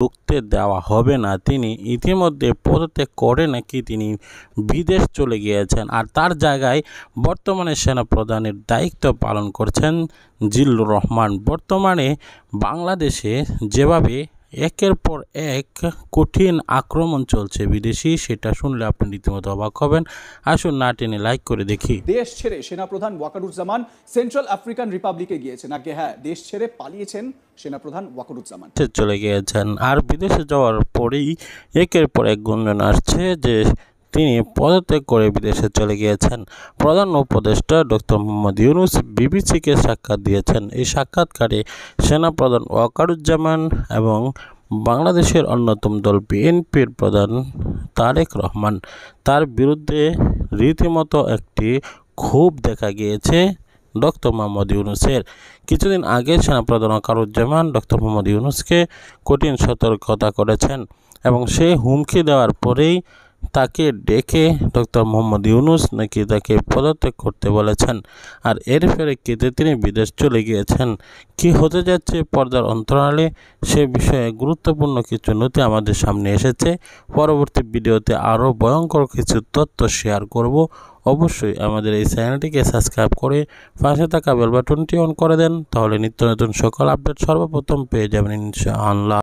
ঢুকতে দেওয়া হবে না। তিনি ইতিমধ্যে পদত্যাগ করে নাকি তিনি বিদেশ চলে গিয়েছেন, আর তার জায়গায় বর্তমানে সেনাপ্রধানের দায়িত্ব পালন করছেন জিল্লুর রহমান। বর্তমানে বাংলাদেশে যেভাবে একের পর এক কঠিন আক্রমণ চলছে বিদেশি, সেটা শুনলে আপনি রীতিমতো অবাক হবেন। আসুন না টেনে লাইক করে দেখি। দেশ ছেড়ে সেনাপ্রধান ওয়াকারুজ্জামান সেন্ট্রাল আফ্রিকান রিপাবলিকে গিয়েছেন। আগে হ্যাঁ, দেশ ছেড়ে পালিয়েছেন সেনাপ্রধান ওয়াকারুজ্জামান, চলে গিয়েছেন। আর বিদেশে যাওয়ার পরেই একের পর এক গুঞ্জন আসছে যে তিনি পদত্যাগ করে বিদেশে চলে গিয়েছেন। প্রধান উপদেষ্টা ডক্টর মোহাম্মদ ইউনূস বিবিসিকে সাক্ষাৎ দিয়েছেন। এই সাক্ষাৎকারে সেনাপ্রধান ওয়াকারুজ্জামান এবং বাংলাদেশের অন্যতম দল বিএনপির প্রধান তারেক রহমান, তার বিরুদ্ধে রীতিমতো একটি ক্ষোভ দেখা গিয়েছে ডক্টর মোহাম্মদ ইউনূসের। কিছুদিন আগে সেনাপ্রধান ওয়াকারুজ্জামান ডক্টর মোহাম্মদ ইউনূসকে কঠিন সতর্কতা করেছেন এবং সে হুমকি দেওয়ার পরেই তাকে ডেকে ডক্টর মোহাম্মদ ইউনূস নাকি তাকে পদত্যাগ করতে বলেছেন। আর এর প্রেক্ষিতে তিনি বিদেশ চলে গিয়েছেন। কি হতে যাচ্ছে পর্দার অন্তরালে, সে বিষয়ে গুরুত্বপূর্ণ কিছু নথি আমাদের সামনে এসেছে। পরবর্তী ভিডিওতে আরও ভয়ঙ্কর কিছু তথ্য শেয়ার করব। অবশ্যই আমাদের এই চ্যানেলটিকে সাবস্ক্রাইব করে পাশে থাকা বেল বাটনটি অন করে দেন, তাহলে নিত্য নতুন সকল আপডেট সর্বপ্রথম পেয়ে যাবেন ইনশাআল্লাহ।